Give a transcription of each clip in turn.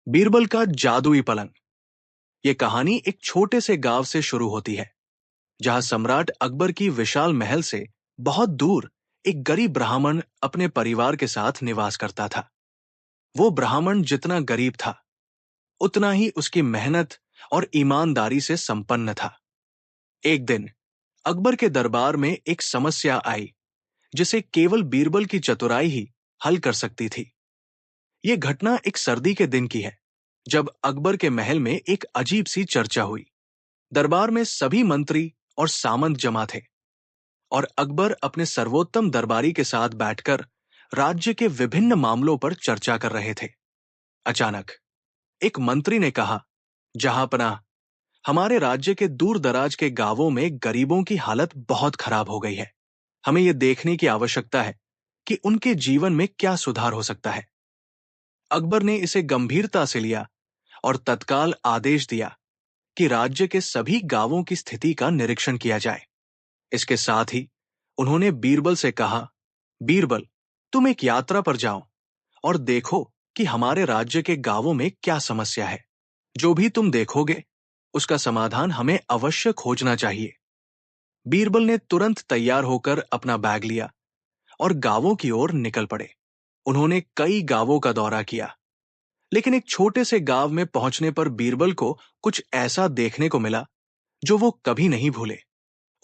बीरबल का जादुई पलंग। ये कहानी एक छोटे से गांव से शुरू होती है, जहां सम्राट अकबर की विशाल महल से बहुत दूर एक गरीब ब्राह्मण अपने परिवार के साथ निवास करता था। वो ब्राह्मण जितना गरीब था, उतना ही उसकी मेहनत और ईमानदारी से संपन्न था। एक दिन अकबर के दरबार में एक समस्या आई, जिसे केवल बीरबल की चतुराई ही हल कर सकती थी। ये घटना एक सर्दी के दिन की है, जब अकबर के महल में एक अजीब सी चर्चा हुई। दरबार में सभी मंत्री और सामंत जमा थे, और अकबर अपने सर्वोत्तम दरबारी के साथ बैठकर राज्य के विभिन्न मामलों पर चर्चा कर रहे थे। अचानक एक मंत्री ने कहा, जहांपनाह, हमारे राज्य के दूर दराज के गांवों में गरीबों की हालत बहुत खराब हो गई है। हमें यह देखने की आवश्यकता है कि उनके जीवन में क्या सुधार हो सकता है। अकबर ने इसे गंभीरता से लिया और तत्काल आदेश दिया कि राज्य के सभी गांवों की स्थिति का निरीक्षण किया जाए। इसके साथ ही उन्होंने बीरबल से कहा, बीरबल, तुम एक यात्रा पर जाओ और देखो कि हमारे राज्य के गांवों में क्या समस्या है। जो भी तुम देखोगे, उसका समाधान हमें अवश्य खोजना चाहिए। बीरबल ने तुरंत तैयार होकर अपना बैग लिया और गांवों की ओर निकल पड़े। उन्होंने कई गांवों का दौरा किया, लेकिन एक छोटे से गांव में पहुंचने पर बीरबल को कुछ ऐसा देखने को मिला जो वो कभी नहीं भूले।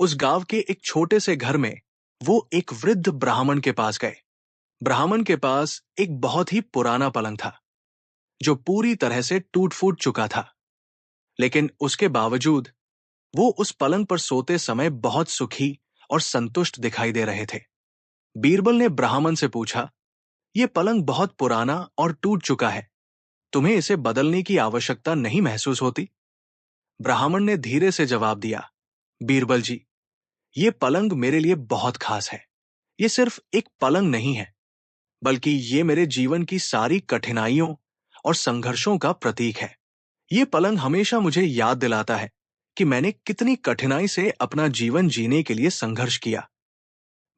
उस गांव के एक छोटे से घर में वो एक वृद्ध ब्राह्मण के पास गए। ब्राह्मण के पास एक बहुत ही पुराना पलंग था, जो पूरी तरह से टूट फूट चुका था, लेकिन उसके बावजूद वो उस पलंग पर सोते समय बहुत सुखी और संतुष्ट दिखाई दे रहे थे। बीरबल ने ब्राह्मण से पूछा, ये पलंग बहुत पुराना और टूट चुका है, तुम्हें इसे बदलने की आवश्यकता नहीं महसूस होती? ब्राह्मण ने धीरे से जवाब दिया, बीरबल जी, ये पलंग मेरे लिए बहुत खास है। ये सिर्फ एक पलंग नहीं है, बल्कि ये मेरे जीवन की सारी कठिनाइयों और संघर्षों का प्रतीक है। ये पलंग हमेशा मुझे याद दिलाता है कि मैंने कितनी कठिनाई से अपना जीवन जीने के लिए संघर्ष किया।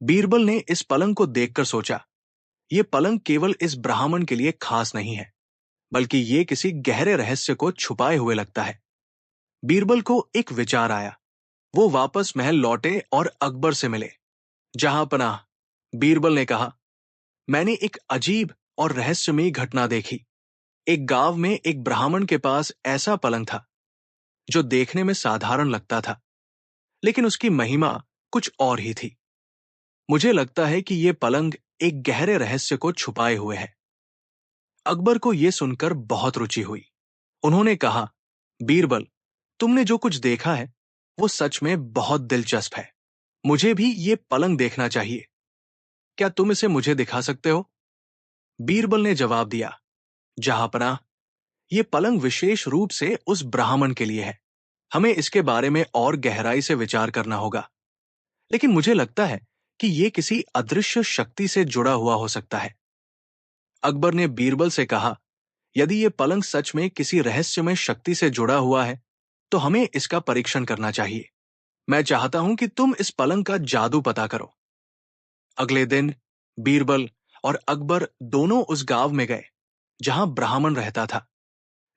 बीरबल ने इस पलंग को देखकर सोचा, ये पलंग केवल इस ब्राह्मण के लिए खास नहीं है, बल्कि ये किसी गहरे रहस्य को छुपाए हुए लगता है। बीरबल को एक विचार आया। वो वापस महल लौटे और अकबर से मिले। जहांपनाह, बीरबल ने कहा, मैंने एक अजीब और रहस्यमयी घटना देखी। एक गांव में एक ब्राह्मण के पास ऐसा पलंग था जो देखने में साधारण लगता था, लेकिन उसकी महिमा कुछ और ही थी। मुझे लगता है कि यह पलंग एक गहरे रहस्य को छुपाए हुए है। अकबर को यह सुनकर बहुत रुचि हुई। उन्होंने कहा, बीरबल, तुमने जो कुछ देखा है वो सच में बहुत दिलचस्प है। मुझे भी ये पलंग देखना चाहिए। क्या तुम इसे मुझे दिखा सकते हो? बीरबल ने जवाब दिया, जहांपनाह, ये पलंग विशेष रूप से उस ब्राह्मण के लिए है। हमें इसके बारे में और गहराई से विचार करना होगा, लेकिन मुझे लगता है कि ये किसी अदृश्य शक्ति से जुड़ा हुआ हो सकता है। अकबर ने बीरबल से कहा, यदि ये पलंग सच में किसी रहस्यमय शक्ति से जुड़ा हुआ है, तो हमें इसका परीक्षण करना चाहिए। मैं चाहता हूं कि तुम इस पलंग का जादू पता करो। अगले दिन बीरबल और अकबर दोनों उस गांव में गए जहां ब्राह्मण रहता था।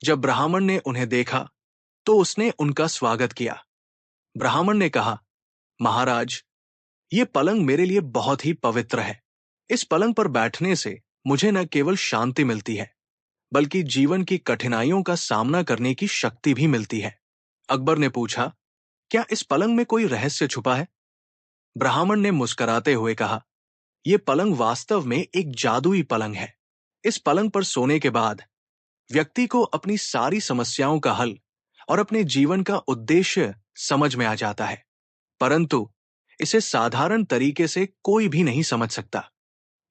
जब ब्राह्मण ने उन्हें देखा, तो उसने उनका स्वागत किया। ब्राह्मण ने कहा, महाराज, ये पलंग मेरे लिए बहुत ही पवित्र है। इस पलंग पर बैठने से मुझे न केवल शांति मिलती है, बल्कि जीवन की कठिनाइयों का सामना करने की शक्ति भी मिलती है। अकबर ने पूछा, क्या इस पलंग में कोई रहस्य छुपा है? ब्राह्मण ने मुस्कुराते हुए कहा, यह पलंग वास्तव में एक जादुई पलंग है। इस पलंग पर सोने के बाद व्यक्ति को अपनी सारी समस्याओं का हल और अपने जीवन का उद्देश्य समझ में आ जाता है, परंतु इसे साधारण तरीके से कोई भी नहीं समझ सकता।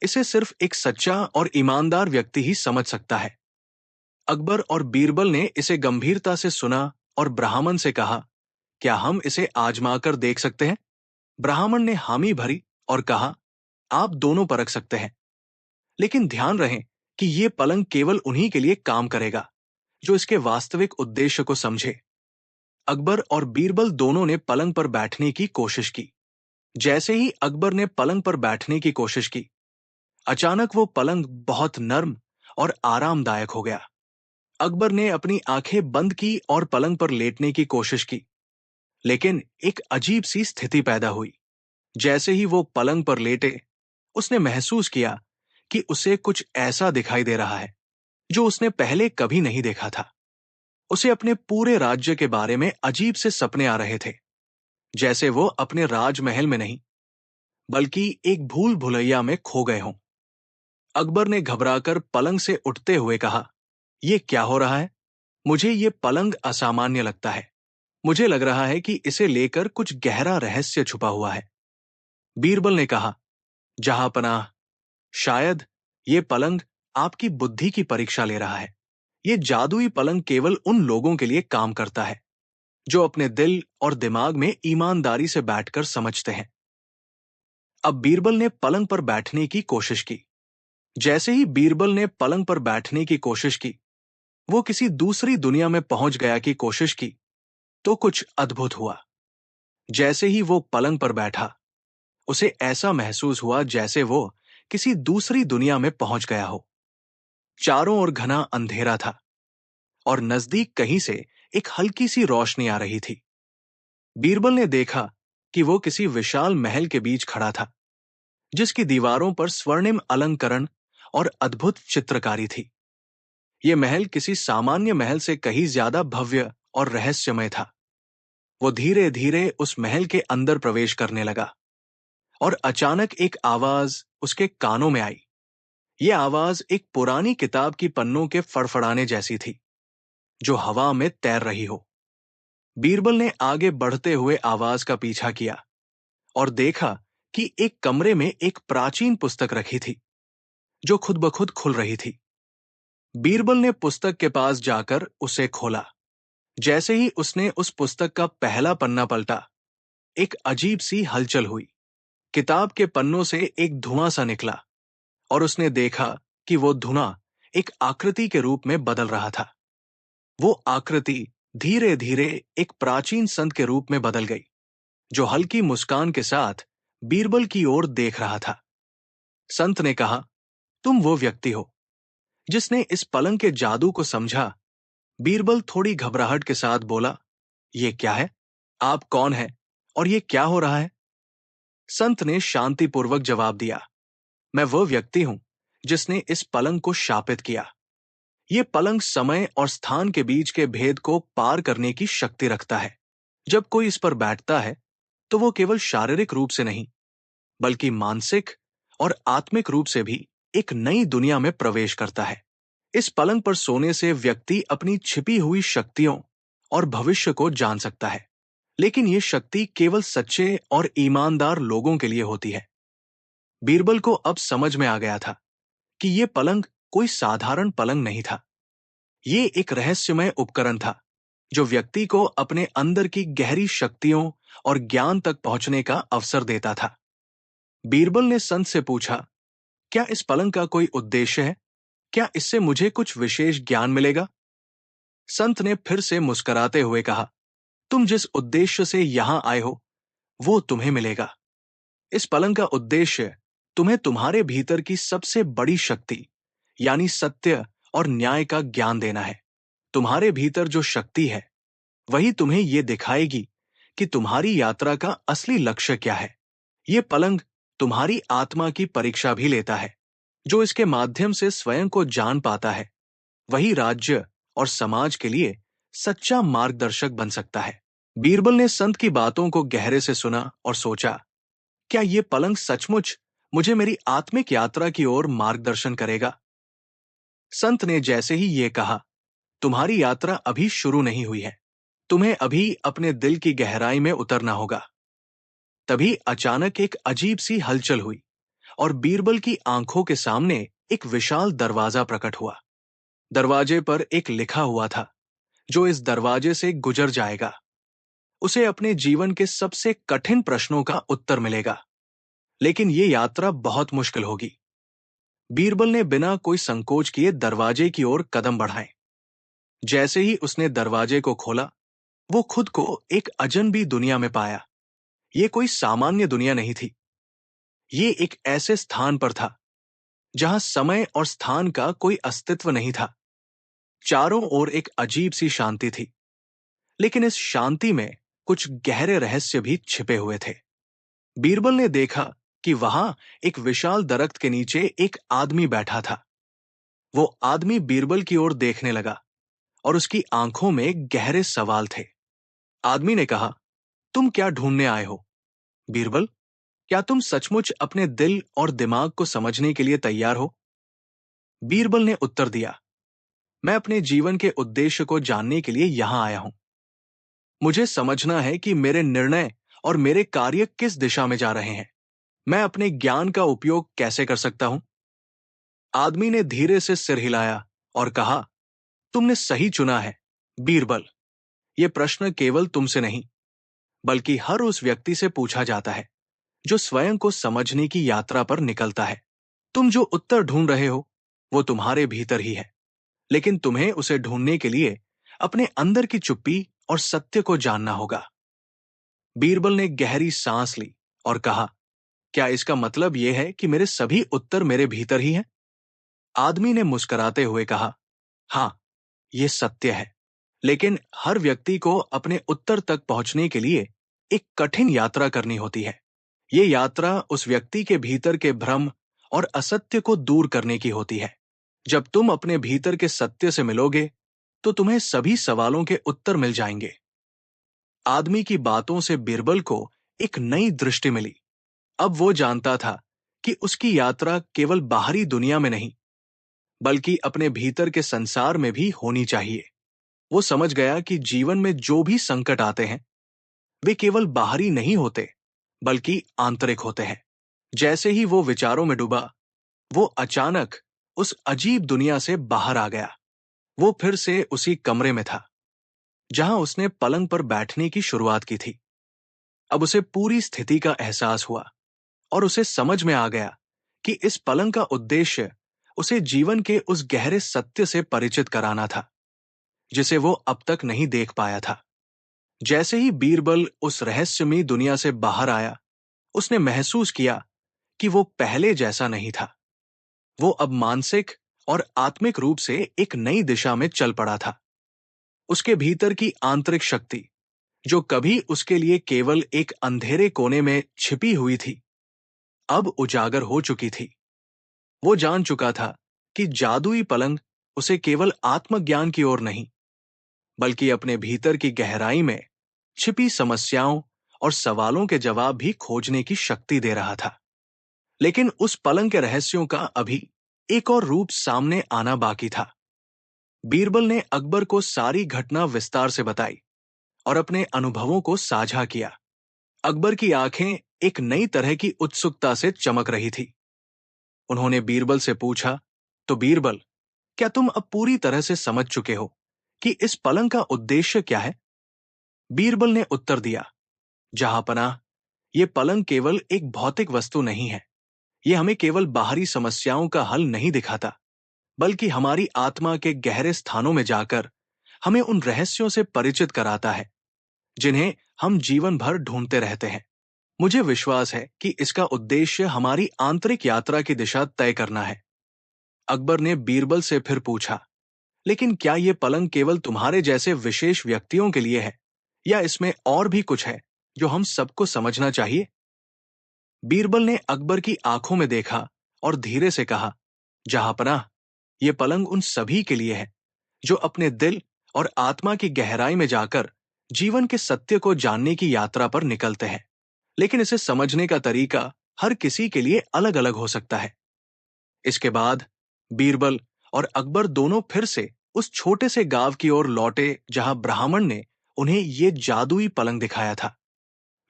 इसे सिर्फ एक सच्चा और ईमानदार व्यक्ति ही समझ सकता है। अकबर और बीरबल ने इसे गंभीरता से सुना और ब्राह्मण से कहा, क्या हम इसे आजमाकर देख सकते हैं? ब्राह्मण ने हामी भरी और कहा, आप दोनों परख सकते हैं, लेकिन ध्यान रहे कि यह पलंग केवल उन्हीं के लिए काम करेगा जो इसके वास्तविक उद्देश्य को समझे। अकबर और बीरबल दोनों ने पलंग पर बैठने की कोशिश की। जैसे ही अकबर ने पलंग पर बैठने की कोशिश की, अचानक वो पलंग बहुत नर्म और आरामदायक हो गया। अकबर ने अपनी आंखें बंद की और पलंग पर लेटने की कोशिश की, लेकिन एक अजीब सी स्थिति पैदा हुई। जैसे ही वो पलंग पर लेटे, उसने महसूस किया कि उसे कुछ ऐसा दिखाई दे रहा है जो उसने पहले कभी नहीं देखा था। उसे अपने पूरे राज्य के बारे में अजीब से सपने आ रहे थे, जैसे वो अपने राजमहल में नहीं, बल्कि एक भूल भुलैया में खो गए हों। अकबर ने घबराकर पलंग से उठते हुए कहा, "ये क्या हो रहा है? मुझे ये पलंग असामान्य लगता है। मुझे लग रहा है कि इसे लेकर कुछ गहरा रहस्य छुपा हुआ है।" बीरबल ने कहा, "जहांपनाह, शायद ये पलंग आपकी बुद्धि की परीक्षा ले रहा है। ये जादुई पलंग केवल उन लोगों के लिए काम करता है जो अपने दिल और दिमाग में ईमानदारी से बैठकर समझते हैं।" अब बीरबल ने पलंग पर बैठने की कोशिश की। जैसे ही बीरबल ने पलंग पर बैठने की कोशिश की, वो किसी दूसरी दुनिया में पहुंच गया की कोशिश की, तो कुछ अद्भुत हुआ। जैसे ही वो पलंग पर बैठा, उसे ऐसा महसूस हुआ जैसे वो किसी दूसरी दुनिया में पहुंच गया हो। चारों ओर घना अंधेरा था और नजदीक कहीं से एक हल्की सी रोशनी आ रही थी। बीरबल ने देखा कि वो किसी विशाल महल के बीच खड़ा था, जिसकी दीवारों पर स्वर्णिम अलंकरण और अद्भुत चित्रकारी थी। ये महल किसी सामान्य महल से कहीं ज्यादा भव्य और रहस्यमय था। वो धीरे धीरे उस महल के अंदर प्रवेश करने लगा और अचानक एक आवाज उसके कानों में आई। ये आवाज एक पुरानी किताब की पन्नों के फड़फड़ाने जैसी थी, जो हवा में तैर रही हो। बीरबल ने आगे बढ़ते हुए आवाज का पीछा किया और देखा कि एक कमरे में एक प्राचीन पुस्तक रखी थी, जो खुद ब खुद खुल रही थी। बीरबल ने पुस्तक के पास जाकर उसे खोला। जैसे ही उसने उस पुस्तक का पहला पन्ना पलटा, एक अजीब सी हलचल हुई। किताब के पन्नों से एक धुआं सा निकला और उसने देखा कि वो धुआं एक आकृति के रूप में बदल रहा था। वो आकृति धीरे धीरे एक प्राचीन संत के रूप में बदल गई, जो हल्की मुस्कान के साथ बीरबल की ओर देख रहा था। संत ने कहा, "तुम वो व्यक्ति हो जिसने इस पलंग के जादू को समझा।" बीरबल थोड़ी घबराहट के साथ बोला, "ये क्या है? आप कौन हैं और ये क्या हो रहा है?" संत ने शांतिपूर्वक जवाब दिया, "मैं वह व्यक्ति हूं जिसने इस पलंग को शापित किया। ये पलंग समय और स्थान के बीच के भेद को पार करने की शक्ति रखता है। जब कोई इस पर बैठता है, तो वो केवल शारीरिक रूप से नहीं, बल्कि मानसिक और आत्मिक रूप से भी एक नई दुनिया में प्रवेश करता है। इस पलंग पर सोने से व्यक्ति अपनी छिपी हुई शक्तियों और भविष्य को जान सकता है, लेकिन ये शक्ति केवल सच्चे और ईमानदार लोगों के लिए होती है।" बीरबल को अब समझ में आ गया था कि ये पलंग कोई साधारण पलंग नहीं था। ये एक रहस्यमय उपकरण था, जो व्यक्ति को अपने अंदर की गहरी शक्तियों और ज्ञान तक पहुंचने का अवसर देता था। बीरबल ने संत से पूछा, "क्या इस पलंग का कोई उद्देश्य है? क्या इससे मुझे कुछ विशेष ज्ञान मिलेगा?" संत ने फिर से मुस्कुराते हुए कहा, "तुम जिस उद्देश्य से यहां आए हो, वो तुम्हें मिलेगा। इस पलंग का उद्देश्य तुम्हें तुम्हारे भीतर की सबसे बड़ी शक्ति, यानी सत्य और न्याय का ज्ञान देना है। तुम्हारे भीतर जो शक्ति है, वही तुम्हें ये दिखाएगी कि तुम्हारी यात्रा का असली लक्ष्य क्या है। ये पलंग तुम्हारी आत्मा की परीक्षा भी लेता है। जो इसके माध्यम से स्वयं को जान पाता है, वही राज्य और समाज के लिए सच्चा मार्गदर्शक बन सकता है।" बीरबल ने संत की बातों को गहरे से सुना और सोचा, क्या ये पलंग सचमुच मुझे मेरी आत्मिक यात्रा की ओर मार्गदर्शन करेगा? संत ने जैसे ही ये कहा, "तुम्हारी यात्रा अभी शुरू नहीं हुई है। तुम्हें अभी अपने दिल की गहराई में उतरना होगा।" तभी अचानक एक अजीब सी हलचल हुई और बीरबल की आंखों के सामने एक विशाल दरवाजा प्रकट हुआ। दरवाजे पर एक लिखा हुआ था, "जो इस दरवाजे से गुजर जाएगा, उसे अपने जीवन के सबसे कठिन प्रश्नों का उत्तर मिलेगा, लेकिन ये यात्रा बहुत मुश्किल होगी।" बीरबल ने बिना कोई संकोच किए दरवाजे की ओर कदम बढ़ाए। जैसे ही उसने दरवाजे को खोला, वो खुद को एक अजनबी दुनिया में पाया। ये कोई सामान्य दुनिया नहीं थी। ये एक ऐसे स्थान पर था जहां समय और स्थान का कोई अस्तित्व नहीं था। चारों ओर एक अजीब सी शांति थी, लेकिन इस शांति में कुछ गहरे रहस्य भी छिपे हुए थे। बीरबल ने देखा कि वहां एक विशाल दरख्त के नीचे एक आदमी बैठा था। वो आदमी बीरबल की ओर देखने लगा और उसकी आंखों में गहरे सवाल थे। आदमी ने कहा, तुम क्या ढूंढने आए हो? बीरबल, क्या तुम सचमुच अपने दिल और दिमाग को समझने के लिए तैयार हो? बीरबल ने उत्तर दिया, मैं अपने जीवन के उद्देश्य को जानने के लिए यहां आया हूं। मुझे समझना है कि मेरे निर्णय और मेरे कार्य किस दिशा में जा रहे हैं। मैं अपने ज्ञान का उपयोग कैसे कर सकता हूं? आदमी ने धीरे से सिर हिलाया और कहा, तुमने सही चुना है बीरबल। यह प्रश्न केवल तुमसे नहीं, बल्कि हर उस व्यक्ति से पूछा जाता है जो स्वयं को समझने की यात्रा पर निकलता है। तुम जो उत्तर ढूंढ रहे हो वो तुम्हारे भीतर ही है, लेकिन तुम्हें उसे ढूंढने के लिए अपने अंदर की चुप्पी और सत्य को जानना होगा। बीरबल ने गहरी सांस ली और कहा, क्या इसका मतलब यह है कि मेरे सभी उत्तर मेरे भीतर ही हैं? आदमी ने मुस्कुराते हुए कहा, हां, यह सत्य है, लेकिन हर व्यक्ति को अपने उत्तर तक पहुंचने के लिए एक कठिन यात्रा करनी होती है। ये यात्रा उस व्यक्ति के भीतर के भ्रम और असत्य को दूर करने की होती है। जब तुम अपने भीतर के सत्य से मिलोगे, तो तुम्हें सभी सवालों के उत्तर मिल जाएंगे। आदमी की बातों से बीरबल को एक नई दृष्टि मिली। अब वो जानता था कि उसकी यात्रा केवल बाहरी दुनिया में नहीं, बल्कि अपने भीतर के संसार में भी होनी चाहिए। वो समझ गया कि जीवन में जो भी संकट आते हैं, वे केवल बाहरी नहीं होते, बल्कि आंतरिक होते हैं। जैसे ही वो विचारों में डूबा, वो अचानक उस अजीब दुनिया से बाहर आ गया। वो फिर से उसी कमरे में था जहां उसने पलंग पर बैठने की शुरुआत की थी। अब उसे पूरी स्थिति का एहसास हुआ और उसे समझ में आ गया कि इस पलंग का उद्देश्य उसे जीवन के उस गहरे सत्य से परिचित कराना था जिसे वो अब तक नहीं देख पाया था। जैसे ही बीरबल उस रहस्यमयी दुनिया से बाहर आया, उसने महसूस किया कि वो पहले जैसा नहीं था। वो अब मानसिक और आत्मिक रूप से एक नई दिशा में चल पड़ा था। उसके भीतर की आंतरिक शक्ति, जो कभी उसके लिए केवल एक अंधेरे कोने में छिपी हुई थी, अब उजागर हो चुकी थी। वो जान चुका था कि जादुई पलंग उसे केवल आत्मज्ञान की ओर नहीं, बल्कि अपने भीतर की गहराई में छिपी समस्याओं और सवालों के जवाब भी खोजने की शक्ति दे रहा था। लेकिन उस पलंग के रहस्यों का अभी एक और रूप सामने आना बाकी था। बीरबल ने अकबर को सारी घटना विस्तार से बताई और अपने अनुभवों को साझा किया। अकबर की आंखें एक नई तरह की उत्सुकता से चमक रही थी। उन्होंने बीरबल से पूछा, तो बीरबल, क्या तुम अब पूरी तरह से समझ चुके हो कि इस पलंग का उद्देश्य क्या है? बीरबल ने उत्तर दिया, जहांपनाह, यह पलंग केवल एक भौतिक वस्तु नहीं है। यह हमें केवल बाहरी समस्याओं का हल नहीं दिखाता, बल्कि हमारी आत्मा के गहरे स्थानों में जाकर हमें उन रहस्यों से परिचित कराता है जिन्हें हम जीवन भर ढूंढते रहते हैं। मुझे विश्वास है कि इसका उद्देश्य हमारी आंतरिक यात्रा की दिशा तय करना है। अकबर ने बीरबल से फिर पूछा, लेकिन क्या यह पलंग केवल तुम्हारे जैसे विशेष व्यक्तियों के लिए है, या इसमें और भी कुछ है जो हम सबको समझना चाहिए? बीरबल ने अकबर की आंखों में देखा और धीरे से कहा, जहांपनाह, यह पलंग उन सभी के लिए है जो अपने दिल और आत्मा की गहराई में जाकर जीवन के सत्य को जानने की यात्रा पर निकलते हैं। लेकिन इसे समझने का तरीका हर किसी के लिए अलग अलग हो सकता है। इसके बाद बीरबल और अकबर दोनों फिर से उस छोटे से गांव की ओर लौटे जहां ब्राह्मण ने उन्हें ये जादुई पलंग दिखाया था।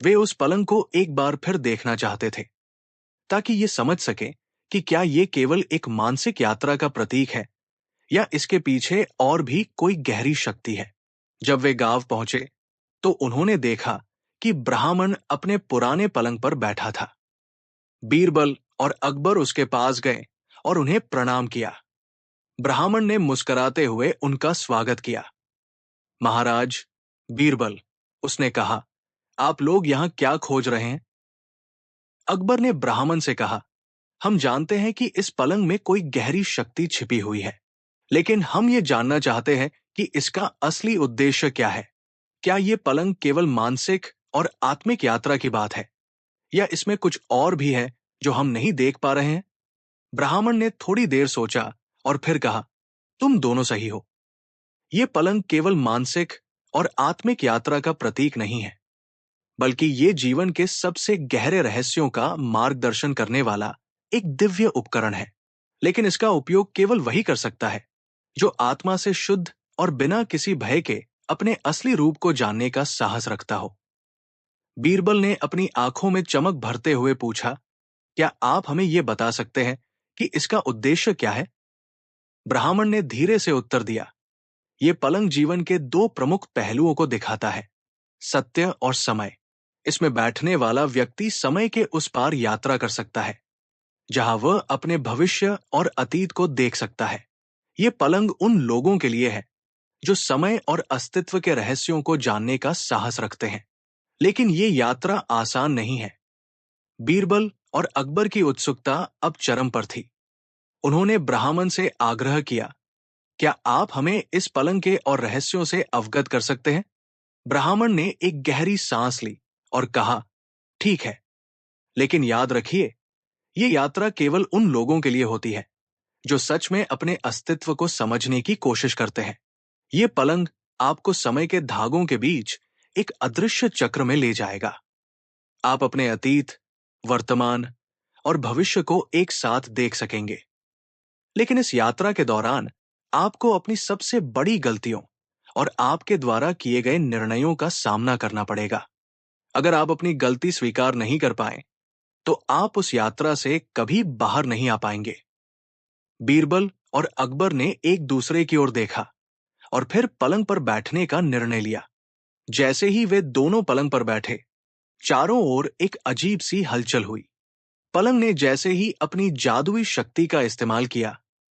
वे उस पलंग को एक बार फिर देखना चाहते थे, ताकि ये समझ सकें कि क्या ये केवल एक मानसिक यात्रा का प्रतीक है या इसके पीछे और भी कोई गहरी शक्ति है। जब वे गांव पहुंचे, तो उन्होंने देखा कि ब्राह्मण अपने पुराने पलंग पर बैठा था। बीरबल और अकबर उसके पास गए और उन्हें प्रणाम किया। ब्राह्मण ने मुस्कुराते हुए उनका स्वागत किया। महाराज बीरबल, उसने कहा, आप लोग यहां क्या खोज रहे हैं? अकबर ने ब्राह्मण से कहा, हम जानते हैं कि इस पलंग में कोई गहरी शक्ति छिपी हुई है लेकिन हम ये जानना चाहते हैं कि इसका असली उद्देश्य क्या है। क्या ये पलंग केवल मानसिक और आत्मिक यात्रा की बात है, या इसमें कुछ और भी है जो हम नहीं देख पा रहे हैं? ब्राह्मण ने थोड़ी देर सोचा और फिर कहा, तुम दोनों सही हो। ये पलंग केवल मानसिक और आत्मिक यात्रा का प्रतीक नहीं है, बल्कि ये जीवन के सबसे गहरे रहस्यों का मार्गदर्शन करने वाला एक दिव्य उपकरण है। लेकिन इसका उपयोग केवल वही कर सकता है जो आत्मा से शुद्ध और बिना किसी भय के अपने असली रूप को जानने का साहस रखता हो। बीरबल ने अपनी आंखों में चमक भरते हुए पूछा, क्या आप हमें यह बता सकते हैं कि इसका उद्देश्य क्या है? ब्राह्मण ने धीरे से उत्तर दिया, यह पलंग जीवन के दो प्रमुख पहलुओं को दिखाता है, सत्य और समय। इसमें बैठने वाला व्यक्ति समय के उस पार यात्रा कर सकता है, जहां वह अपने भविष्य और अतीत को देख सकता है। ये पलंग उन लोगों के लिए है जो समय और अस्तित्व के रहस्यों को जानने का साहस रखते हैं। लेकिन ये यात्रा आसान नहीं है। बीरबल और अकबर की उत्सुकता अब चरम पर थी। उन्होंने ब्राह्मण से आग्रह किया, क्या आप हमें इस पलंग के और रहस्यों से अवगत कर सकते हैं? ब्राह्मण ने एक गहरी सांस ली और कहा, ठीक है, लेकिन याद रखिए, ये यात्रा केवल उन लोगों के लिए होती है जो सच में अपने अस्तित्व को समझने की कोशिश करते हैं। ये पलंग आपको समय के धागों के बीच एक अदृश्य चक्र में ले जाएगा। आप अपने अतीत, वर्तमान और भविष्य को एक साथ देख सकेंगे। लेकिन इस यात्रा के दौरान आपको अपनी सबसे बड़ी गलतियों और आपके द्वारा किए गए निर्णयों का सामना करना पड़ेगा। अगर आप अपनी गलती स्वीकार नहीं कर पाए, तो आप उस यात्रा से कभी बाहर नहीं आ पाएंगे। बीरबल और अकबर ने एक दूसरे की ओर देखा और फिर पलंग पर बैठने का निर्णय लिया। जैसे ही वे दोनों पलंग पर बैठे, चारों ओर एक अजीब सी हलचल हुई। पलंग ने जैसे ही अपनी जादुई शक्ति का इस्तेमाल किया,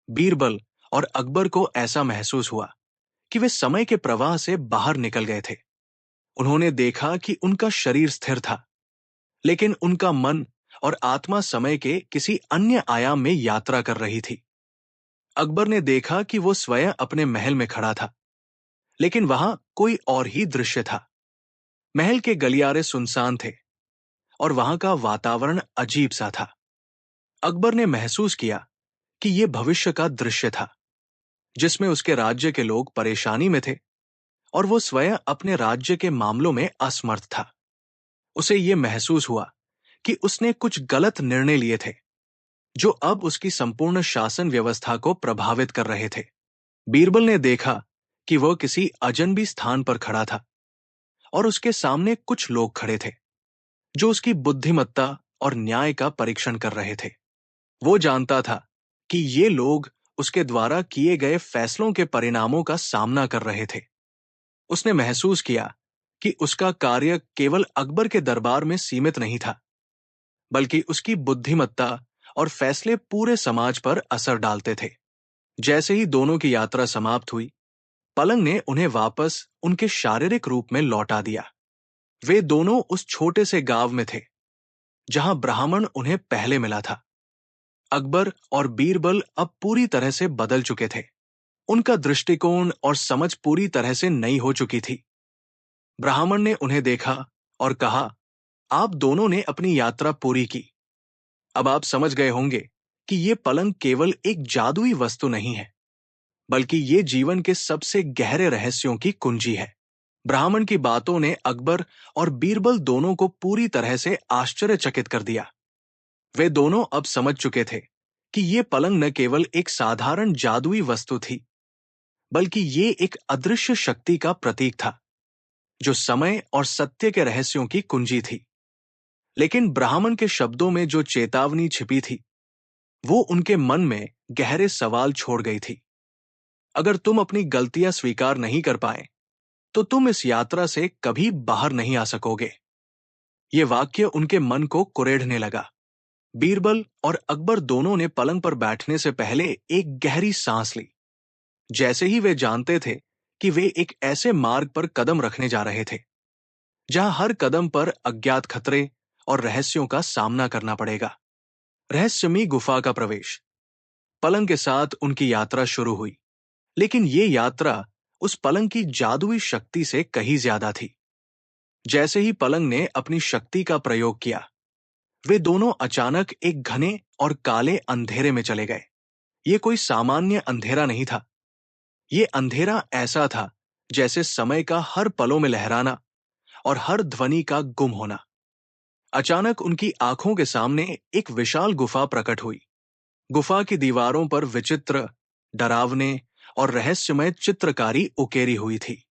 बीरबल और अकबर को ऐसा महसूस हुआ कि वे समय के प्रवाह से बाहर निकल गए थे। उन्होंने देखा कि उनका शरीर स्थिर था, लेकिन उनका मन और आत्मा समय के किसी अन्य आयाम में यात्रा कर रही थी। अकबर ने देखा कि वो स्वयं अपने महल में खड़ा था, लेकिन वहां कोई और ही दृश्य था। महल के गलियारे सुनसान थे और वहां का वातावरण अजीब सा था। अकबर ने महसूस किया कि यह भविष्य का दृश्य था, जिसमें उसके राज्य के लोग परेशानी में थे और वो स्वयं अपने राज्य के मामलों में असमर्थ था। उसे यह महसूस हुआ कि उसने कुछ गलत निर्णय लिए थे, जो अब उसकी संपूर्ण शासन व्यवस्था को प्रभावित कर रहे थे। बीरबल ने देखा कि वह किसी अजनबी स्थान पर खड़ा था और उसके सामने कुछ लोग खड़े थे जो उसकी बुद्धिमत्ता और न्याय का परीक्षण कर रहे थे। वो जानता था कि ये लोग उसके द्वारा किए गए फैसलों के परिणामों का सामना कर रहे थे। उसने महसूस किया कि उसका कार्य केवल अकबर के दरबार में सीमित नहीं था, बल्कि उसकी बुद्धिमत्ता और फैसले पूरे समाज पर असर डालते थे। जैसे ही दोनों की यात्रा समाप्त हुई, पलंग ने उन्हें वापस उनके शारीरिक रूप में लौटा दिया। वे दोनों उस छोटे से गांव में थे जहां ब्राह्मण उन्हें पहले मिला था। अकबर और बीरबल अब पूरी तरह से बदल चुके थे। उनका दृष्टिकोण और समझ पूरी तरह से नई हो चुकी थी। ब्राह्मण ने उन्हें देखा और कहा, आप दोनों ने अपनी यात्रा पूरी की। अब आप समझ गए होंगे कि ये पलंग केवल एक जादुई वस्तु नहीं है, बल्कि ये जीवन के सबसे गहरे रहस्यों की कुंजी है। ब्राह्मण की बातों ने अकबर और बीरबल दोनों को पूरी तरह से आश्चर्यचकित कर दिया। वे दोनों अब समझ चुके थे कि ये पलंग न केवल एक साधारण जादुई वस्तु थी, बल्कि ये एक अदृश्य शक्ति का प्रतीक था, जो समय और सत्य के रहस्यों की कुंजी थी। लेकिन ब्राह्मण के शब्दों में जो चेतावनी छिपी थी, वो उनके मन में गहरे सवाल छोड़ गई थी। अगर तुम अपनी गलतियां स्वीकार नहीं कर पाए, तो तुम इस यात्रा से कभी बाहर नहीं आ सकोगे। ये वाक्य उनके मन को कुरेदने लगा। बीरबल और अकबर दोनों ने पलंग पर बैठने से पहले एक गहरी सांस ली, जैसे ही वे जानते थे कि वे एक ऐसे मार्ग पर कदम रखने जा रहे थे जहां हर कदम पर अज्ञात खतरे और रहस्यों का सामना करना पड़ेगा। रहस्यमयी गुफा का प्रवेश। पलंग के साथ उनकी यात्रा शुरू हुई। लेकिन ये यात्रा उस पलंग की जादुई शक्ति से कहीं ज्यादा थी। जैसे ही पलंग ने अपनी शक्ति का प्रयोग किया, वे दोनों अचानक एक घने और काले अंधेरे में चले गए। ये कोई सामान्य अंधेरा नहीं था। ये अंधेरा ऐसा था जैसे समय का हर पलों में लहराना और हर ध्वनि का गुम होना। अचानक उनकी आंखों के सामने एक विशाल गुफा प्रकट हुई। गुफा की दीवारों पर विचित्र, डरावने और रहस्यमय चित्रकारी उकेरी हुई थी।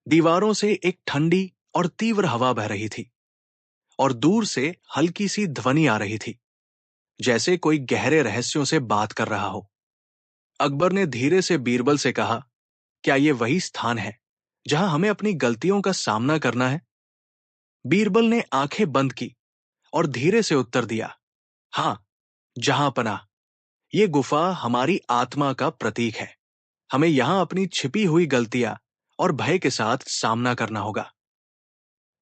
दीवारों से एक ठंडी और तीव्र हवा बह रही थी और दूर से हल्की सी ध्वनि आ रही थी, जैसे कोई गहरे रहस्यों से बात कर रहा हो। अकबर ने धीरे से बीरबल से कहा, क्या ये वही स्थान है जहां हमें अपनी गलतियों का सामना करना है? बीरबल ने आंखें बंद की और धीरे से उत्तर दिया, हां, जहां पनाह। ये गुफा हमारी आत्मा का प्रतीक है। हमें यहां अपनी छिपी हुई गलतियां और भय के साथ सामना करना होगा।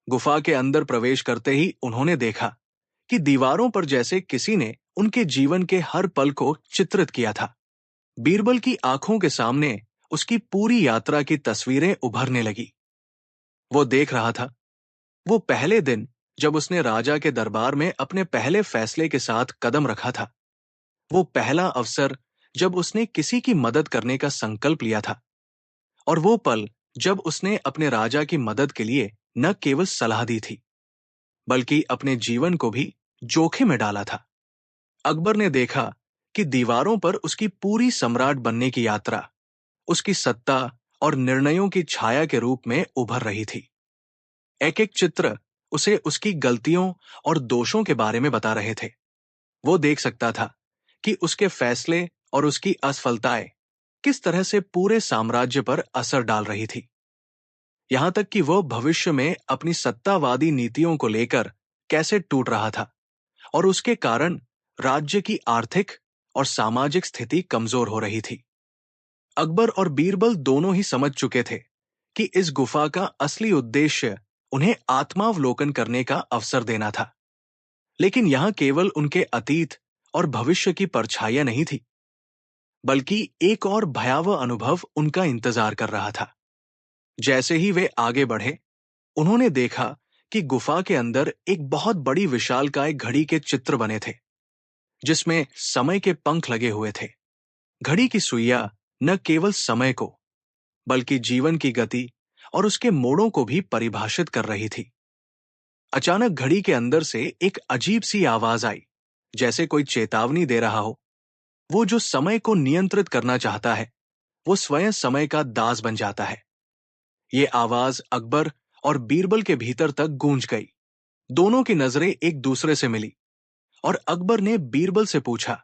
गुफा के अंदर प्रवेश करते ही उन्होंने देखा कि दीवारों पर जैसे किसी ने उनके जीवन के हर पल को चित्रित किया था। बीरबल की आंखों के सामने उसकी पूरी यात्रा की तस्वीरें उभरने लगी। वो देख रहा था, वो पहले दिन जब उसने राजा के दरबार में अपने पहले फैसले के साथ कदम रखा था। वो पहला अवसर जब उसने किसी की मदद करने का संकल्प लिया था। और वो पल जब उसने अपने राजा की मदद के लिए न केवल सलाह दी थी, बल्कि अपने जीवन को भी जोखिम में डाला था। अकबर ने देखा कि दीवारों पर उसकी पूरी सम्राट बनने की यात्रा, उसकी सत्ता और निर्णयों की छाया के रूप में उभर रही थी। एक एक चित्र उसे उसकी गलतियों और दोषों के बारे में बता रहे थे। वो देख सकता था कि उसके फैसले और उसकी असफलताएं किस तरह से पूरे साम्राज्य पर असर डाल रही थी। यहां तक कि वह भविष्य में अपनी सत्तावादी नीतियों को लेकर कैसे टूट रहा था और उसके कारण राज्य की आर्थिक और सामाजिक स्थिति कमजोर हो रही थी। अकबर और बीरबल दोनों ही समझ चुके थे कि इस गुफा का असली उद्देश्य उन्हें आत्मावलोकन करने का अवसर देना था। लेकिन यहां केवल उनके अतीत और भविष्य की परछाइयां नहीं थी, बल्कि एक और भयावह अनुभव उनका इंतजार कर रहा था। जैसे ही वे आगे बढ़े, उन्होंने देखा कि गुफा के अंदर एक बहुत बड़ी विशालकाय घड़ी के चित्र बने थे, जिसमें समय के पंख लगे हुए थे। घड़ी की सुइयां न केवल समय को, बल्कि जीवन की गति और उसके मोड़ों को भी परिभाषित कर रही थी। अचानक घड़ी के अंदर से एक अजीब सी आवाज आई, जैसे कोई चेतावनी दे रहा हो। वो जो समय को नियंत्रित करना चाहता है, वो स्वयं समय का दास बन जाता है। ये आवाज अकबर और बीरबल के भीतर तक गूंज गई। दोनों की नजरें एक दूसरे से मिली और अकबर ने बीरबल से पूछा,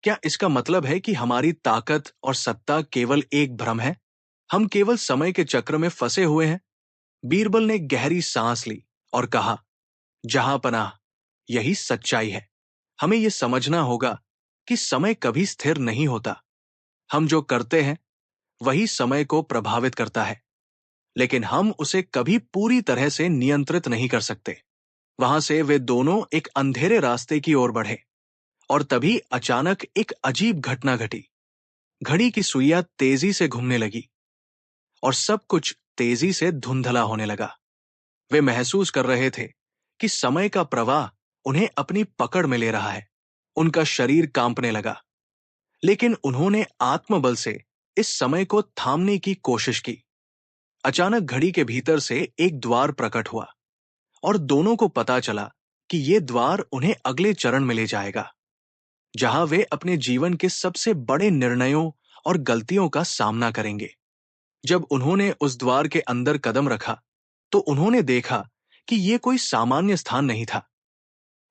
क्या इसका मतलब है कि हमारी ताकत और सत्ता केवल एक भ्रम है? हम केवल समय के चक्र में फंसे हुए हैं? बीरबल ने गहरी सांस ली और कहा, जहां पनाह, यही सच्चाई है। हमें यह समझना होगा कि समय कभी स्थिर नहीं होता। हम जो करते हैं वही समय को प्रभावित करता है, लेकिन हम उसे कभी पूरी तरह से नियंत्रित नहीं कर सकते। वहां से वे दोनों एक अंधेरे रास्ते की ओर बढ़े और तभी अचानक एक अजीब घटना घटी। घड़ी की सुइयां तेजी से घूमने लगी और सब कुछ तेजी से धुंधला होने लगा। वे महसूस कर रहे थे कि समय का प्रवाह उन्हें अपनी पकड़ में ले रहा है। उनका शरीर कांपने लगा, लेकिन उन्होंने आत्मबल से इस समय को थामने की कोशिश की। अचानक घड़ी के भीतर से एक द्वार प्रकट हुआ और दोनों को पता चला कि ये द्वार उन्हें अगले चरण में ले जाएगा, जहां वे अपने जीवन के सबसे बड़े निर्णयों और गलतियों का सामना करेंगे। जब उन्होंने उस द्वार के अंदर कदम रखा, तो उन्होंने देखा कि ये कोई सामान्य स्थान नहीं था।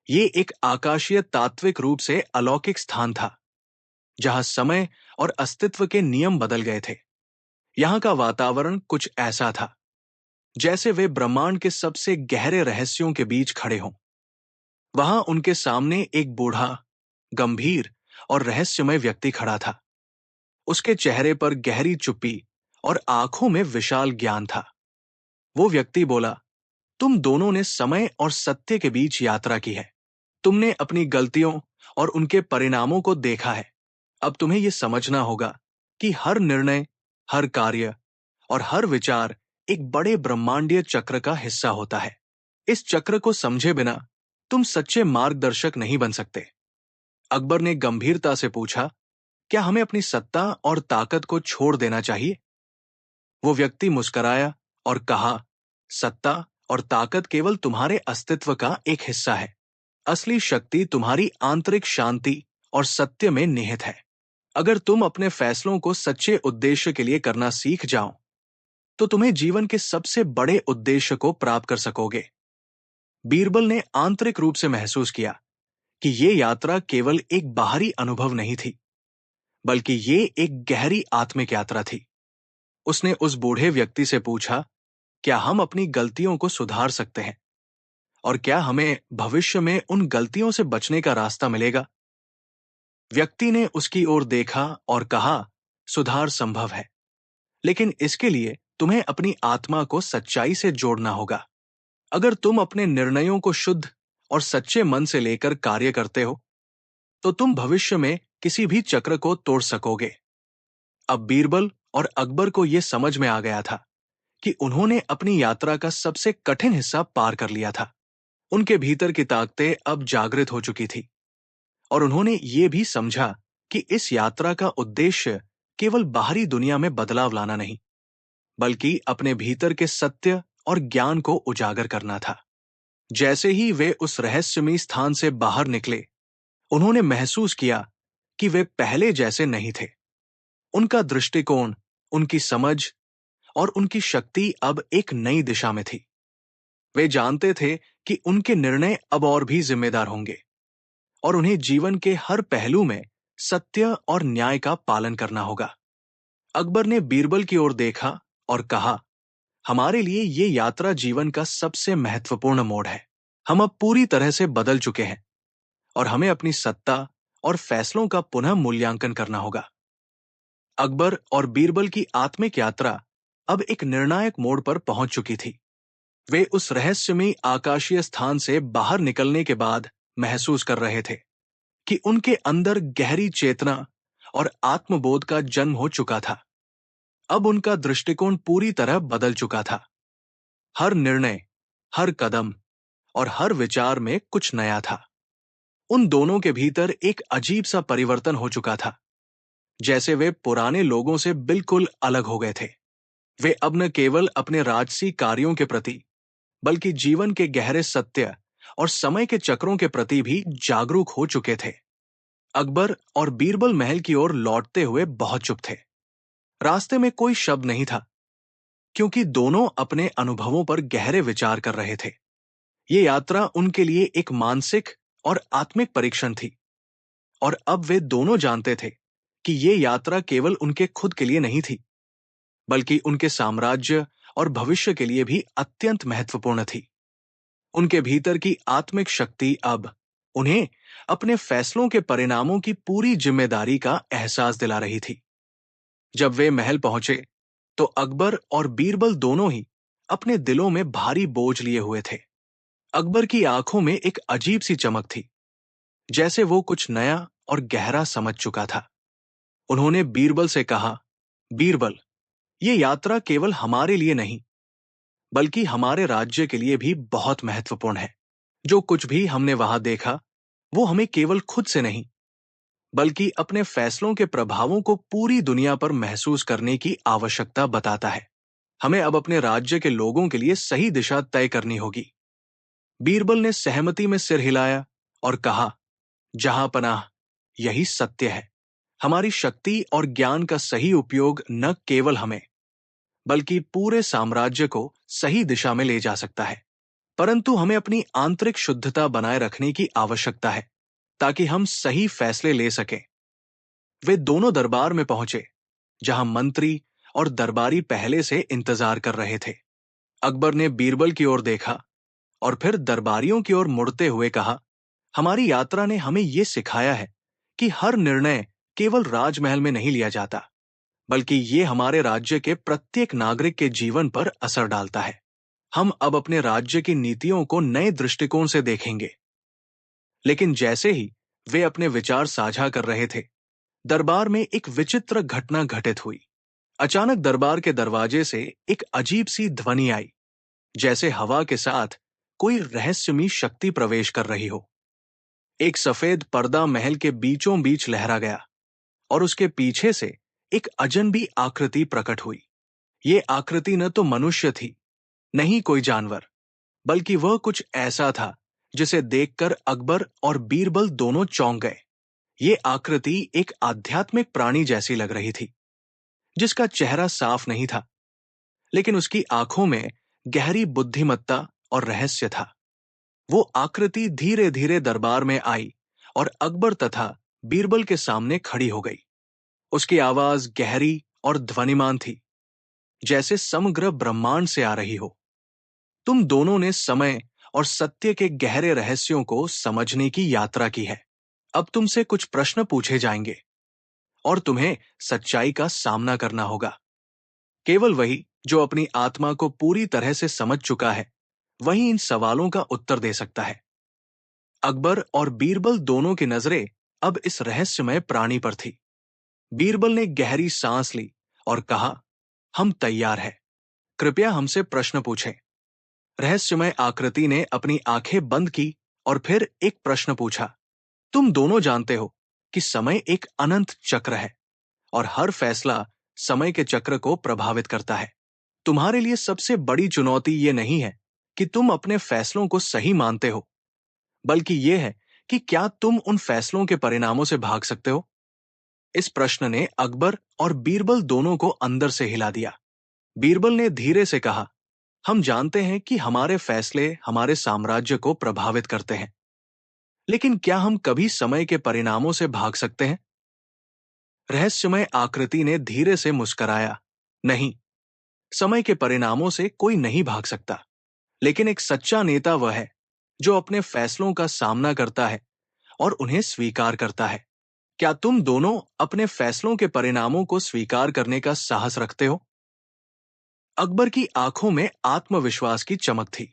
ये एक आकाशीय तात्विक रूप से अलौकिक स्थान था, जहां समय और अस्तित्व के नियम बदल गए थे। यहाँ का वातावरण कुछ ऐसा था जैसे वे ब्रह्मांड के सबसे गहरे रहस्यों के बीच खड़े हों। वहां उनके सामने एक बूढ़ा, गंभीर और रहस्यमय व्यक्ति खड़ा था। उसके चेहरे पर गहरी चुप्पी और आंखों में विशाल ज्ञान था। वो व्यक्ति बोला, तुम दोनों ने समय और सत्य के बीच यात्रा की है। तुमने अपनी गलतियों और उनके परिणामों को देखा है। अब तुम्हें यह समझना होगा कि हर निर्णय, हर कार्य और हर विचार एक बड़े ब्रह्मांडीय चक्र का हिस्सा होता है। इस चक्र को समझे बिना तुम सच्चे मार्गदर्शक नहीं बन सकते। अकबर ने गंभीरता से पूछा, क्या हमें अपनी सत्ता और ताकत को छोड़ देना चाहिए? वो व्यक्ति मुस्कराया और कहा, सत्ता और ताकत केवल तुम्हारे अस्तित्व का एक हिस्सा है। असली शक्ति तुम्हारी आंतरिक शांति और सत्य में निहित है। अगर तुम अपने फैसलों को सच्चे उद्देश्य के लिए करना सीख जाओ, तो तुम्हें जीवन के सबसे बड़े उद्देश्य को प्राप्त कर सकोगे। बीरबल ने आंतरिक रूप से महसूस किया कि ये यात्रा केवल एक बाहरी अनुभव नहीं थी, बल्कि ये एक गहरी आत्मिक यात्रा थी। उसने उस बूढ़े व्यक्ति से पूछा, क्या हम अपनी गलतियों को सुधार सकते हैं? और क्या हमें भविष्य में उन गलतियों से बचने का रास्ता मिलेगा? व्यक्ति ने उसकी ओर देखा और कहा, सुधार संभव है, लेकिन इसके लिए तुम्हें अपनी आत्मा को सच्चाई से जोड़ना होगा। अगर तुम अपने निर्णयों को शुद्ध और सच्चे मन से लेकर कार्य करते हो, तो तुम भविष्य में किसी भी चक्र को तोड़ सकोगे। अब बीरबल और अकबर को यह समझ में आ गया था कि उन्होंने अपनी यात्रा का सबसे कठिन हिस्सा पार कर लिया था। उनके भीतर की ताकतें अब जागृत हो चुकी थी और उन्होंने ये भी समझा कि इस यात्रा का उद्देश्य केवल बाहरी दुनिया में बदलाव लाना नहीं, बल्कि अपने भीतर के सत्य और ज्ञान को उजागर करना था। जैसे ही वे उस रहस्यमयी स्थान से बाहर निकले, उन्होंने महसूस किया कि वे पहले जैसे नहीं थे। उनका दृष्टिकोण, उनकी समझ और उनकी शक्ति अब एक नई दिशा में थी। वे जानते थे कि उनके निर्णय अब और भी जिम्मेदार होंगे और उन्हें जीवन के हर पहलू में सत्य और न्याय का पालन करना होगा। अकबर ने बीरबल की ओर देखा और कहा, हमारे लिए ये यात्रा जीवन का सबसे महत्वपूर्ण मोड़ है। हम अब पूरी तरह से बदल चुके हैं और हमें अपनी सत्ता और फैसलों का पुनः मूल्यांकन करना होगा। अकबर और बीरबल की आत्मिक यात्रा अब एक निर्णायक मोड़ पर पहुंच चुकी थी। वे उस रहस्यमयी आकाशीय स्थान से बाहर निकलने के बाद महसूस कर रहे थे कि उनके अंदर गहरी चेतना और आत्मबोध का जन्म हो चुका था। अब उनका दृष्टिकोण पूरी तरह बदल चुका था। हर निर्णय, हर कदम और हर विचार में कुछ नया था। उन दोनों के भीतर एक अजीब सा परिवर्तन हो चुका था, जैसे वे पुराने लोगों से बिल्कुल अलग हो गए थे। वे अब न केवल अपने राजसी कार्यों के प्रति, बल्कि जीवन के गहरे सत्य और समय के चक्रों के प्रति भी जागरूक हो चुके थे। अकबर और बीरबल महल की ओर लौटते हुए बहुत चुप थे। रास्ते में कोई शब्द नहीं था, क्योंकि दोनों अपने अनुभवों पर गहरे विचार कर रहे थे। ये यात्रा उनके लिए एक मानसिक और आत्मिक परीक्षण थी, और अब वे दोनों जानते थे कि ये यात्रा केवल उनके खुद के लिए नहीं थी, बल्कि उनके साम्राज्य और भविष्य के लिए भी अत्यंत महत्वपूर्ण थी। उनके भीतर की आत्मिक शक्ति अब उन्हें अपने फैसलों के परिणामों की पूरी जिम्मेदारी का एहसास दिला रही थी। जब वे महल पहुंचे, तो अकबर और बीरबल दोनों ही अपने दिलों में भारी बोझ लिए हुए थे। अकबर की आंखों में एक अजीब सी चमक थी, जैसे वो कुछ नया और गहरा समझ चुका था। उन्होंने बीरबल से कहा, बीरबल, ये यात्रा केवल हमारे लिए नहीं, बल्कि हमारे राज्य के लिए भी बहुत महत्वपूर्ण है। जो कुछ भी हमने वहां देखा, वो हमें केवल खुद से नहीं, बल्कि अपने फैसलों के प्रभावों को पूरी दुनिया पर महसूस करने की आवश्यकता बताता है। हमें अब अपने राज्य के लोगों के लिए सही दिशा तय करनी होगी। बीरबल ने सहमति में सिर हिलाया और कहा, जहां पनाह, यही सत्य है। हमारी शक्ति और ज्ञान का सही उपयोग न केवल हमें, बल्कि पूरे साम्राज्य को सही दिशा में ले जा सकता है। परंतु हमें अपनी आंतरिक शुद्धता बनाए रखने की आवश्यकता है, ताकि हम सही फैसले ले सकें। वे दोनों दरबार में पहुंचे, जहां मंत्री और दरबारी पहले से इंतजार कर रहे थे। अकबर ने बीरबल की ओर देखा और फिर दरबारियों की ओर मुड़ते हुए कहा, हमारी यात्रा ने हमें यह सिखाया है कि हर निर्णय केवल राजमहल में नहीं लिया जाता, बल्कि ये हमारे राज्य के प्रत्येक नागरिक के जीवन पर असर डालता है। हम अब अपने राज्य की नीतियों को नए दृष्टिकोण से देखेंगे। लेकिन जैसे ही वे अपने विचार साझा कर रहे थे, दरबार में एक विचित्र घटना घटित हुई। अचानक दरबार के दरवाजे से एक अजीब सी ध्वनि आई, जैसे हवा के साथ कोई रहस्यमयी शक्ति प्रवेश कर रही हो। एक सफेद पर्दा महल के बीचों बीच लहरा गया और उसके पीछे से एक अजनबी आकृति प्रकट हुई। ये आकृति न तो मनुष्य थी, न ही कोई जानवर, बल्कि वह कुछ ऐसा था जिसे देखकर अकबर और बीरबल दोनों चौंक गए। ये आकृति एक आध्यात्मिक प्राणी जैसी लग रही थी, जिसका चेहरा साफ नहीं था, लेकिन उसकी आंखों में गहरी बुद्धिमत्ता और रहस्य था। वो आकृति धीरे धीरे दरबार में आई और अकबर तथा बीरबल के सामने खड़ी हो गई। उसकी आवाज गहरी और ध्वनिमान थी, जैसे समग्र ब्रह्मांड से आ रही हो। तुम दोनों ने समय और सत्य के गहरे रहस्यों को समझने की यात्रा की है। अब तुमसे कुछ प्रश्न पूछे जाएंगे और तुम्हें सच्चाई का सामना करना होगा। केवल वही जो अपनी आत्मा को पूरी तरह से समझ चुका है, वही इन सवालों का उत्तर दे सकता है। अकबर और बीरबल दोनों की नजरें अब इस रहस्यमय प्राणी पर थी। बीरबल ने गहरी सांस ली और कहा, हम तैयार हैं। कृपया हमसे प्रश्न पूछें। रहस्यमय आकृति ने अपनी आंखें बंद की और फिर एक प्रश्न पूछा, तुम दोनों जानते हो कि समय एक अनंत चक्र है और हर फैसला समय के चक्र को प्रभावित करता है। तुम्हारे लिए सबसे बड़ी चुनौती ये नहीं है कि तुम अपने फैसलों को सही मानते हो, बल्कि ये है कि क्या तुम उन फैसलों के परिणामों से भाग सकते हो। इस प्रश्न ने अकबर और बीरबल दोनों को अंदर से हिला दिया। बीरबल ने धीरे से कहा, हम जानते हैं कि हमारे फैसले हमारे साम्राज्य को प्रभावित करते हैं, लेकिन क्या हम कभी समय के परिणामों से भाग सकते हैं। रहस्यमय आकृति ने धीरे से मुस्कराया, नहीं, समय के परिणामों से कोई नहीं भाग सकता, लेकिन एक सच्चा नेता वह है जो अपने फैसलों का सामना करता है और उन्हें स्वीकार करता है। क्या तुम दोनों अपने फैसलों के परिणामों को स्वीकार करने का साहस रखते हो। अकबर की आंखों में आत्मविश्वास की चमक थी।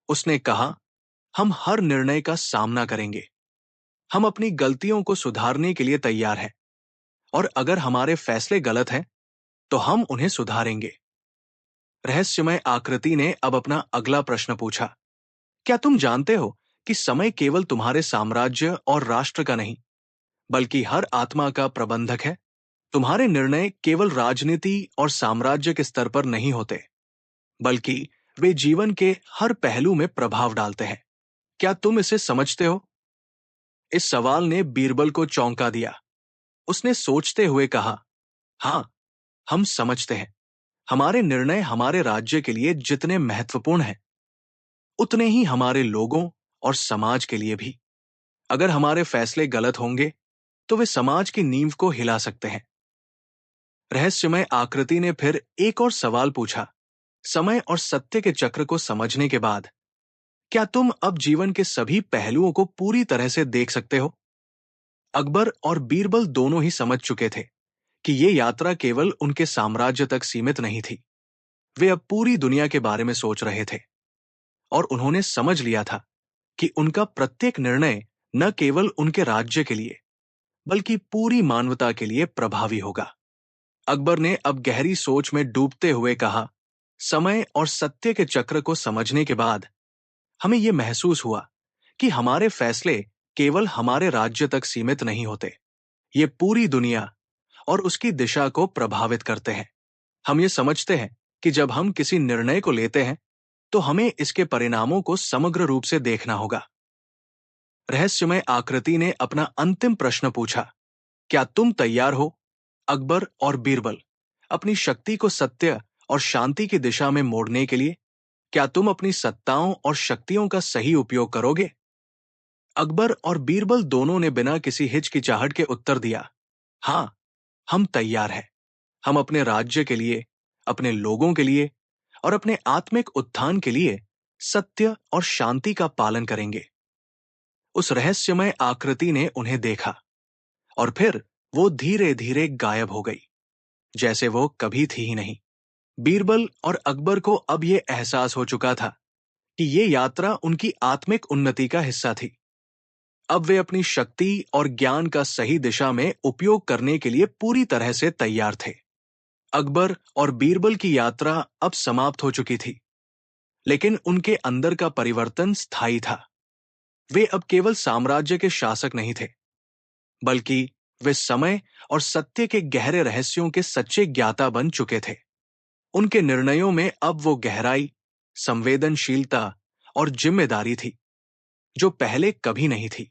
उसने कहा, हम हर निर्णय का सामना करेंगे। हम अपनी गलतियों को सुधारने के लिए तैयार हैं और अगर हमारे फैसले गलत हैं तो हम उन्हें सुधारेंगे। रहस्यमय आकृति ने अब अपना अगला प्रश्न पूछा, क्या तुम जानते हो कि समय केवल तुम्हारे साम्राज्य और राष्ट्र का नहीं, बल्कि हर आत्मा का प्रबंधक है। तुम्हारे निर्णय केवल राजनीति और साम्राज्य के स्तर पर नहीं होते, बल्कि वे जीवन के हर पहलू में प्रभाव डालते हैं। क्या तुम इसे समझते हो। इस सवाल ने बीरबल को चौंका दिया। उसने सोचते हुए कहा, हाँ, हम समझते हैं। हमारे निर्णय हमारे राज्य के लिए जितने महत्वपूर्ण हैं, उतने ही हमारे लोगों और समाज के लिए भी। अगर हमारे फैसले गलत होंगे तो वे समाज की नींव को हिला सकते हैं। रहस्यमय आकृति ने फिर एक और सवाल पूछा, समय और सत्य के चक्र को समझने के बाद क्या तुम अब जीवन के सभी पहलुओं को पूरी तरह से देख सकते हो। अकबर और बीरबल दोनों ही समझ चुके थे कि ये यात्रा केवल उनके साम्राज्य तक सीमित नहीं थी। वे अब पूरी दुनिया के बारे में सोच रहे थे और उन्होंने समझ लिया था कि उनका प्रत्येक निर्णय न केवल उनके राज्य के लिए, बल्कि पूरी मानवता के लिए प्रभावी होगा। अकबर ने अब गहरी सोच में डूबते हुए कहा, समय और सत्य के चक्र को समझने के बाद हमें यह महसूस हुआ कि हमारे फैसले केवल हमारे राज्य तक सीमित नहीं होते, ये पूरी दुनिया और उसकी दिशा को प्रभावित करते हैं। हम ये समझते हैं कि जब हम किसी निर्णय को लेते हैं तो हमें इसके परिणामों को समग्र रूप से देखना होगा। रहस्यमय आकृति ने अपना अंतिम प्रश्न पूछा, क्या तुम तैयार हो, अकबर और बीरबल, अपनी शक्ति को सत्य और शांति की दिशा में मोड़ने के लिए। क्या तुम अपनी सत्ताओं और शक्तियों का सही उपयोग करोगे। अकबर और बीरबल दोनों ने बिना किसी हिचकिचाहट के उत्तर दिया, हाँ, हम तैयार हैं। हम अपने राज्य के लिए, अपने लोगों के लिए और अपने आत्मिक उत्थान के लिए सत्य और शांति का पालन करेंगे। उस रहस्यमय आकृति ने उन्हें देखा और फिर वो धीरे धीरे गायब हो गई, जैसे वो कभी थी ही नहीं। बीरबल और अकबर को अब ये एहसास हो चुका था कि ये यात्रा उनकी आत्मिक उन्नति का हिस्सा थी। अब वे अपनी शक्ति और ज्ञान का सही दिशा में उपयोग करने के लिए पूरी तरह से तैयार थे। अकबर और बीरबल की यात्रा अब समाप्त हो चुकी थी, लेकिन उनके अंदर का परिवर्तन स्थायी था। वे अब केवल साम्राज्य के शासक नहीं थे, बल्कि वे समय और सत्य के गहरे रहस्यों के सच्चे ज्ञाता बन चुके थे। उनके निर्णयों में अब वो गहराई, संवेदनशीलता और जिम्मेदारी थी जो पहले कभी नहीं थी।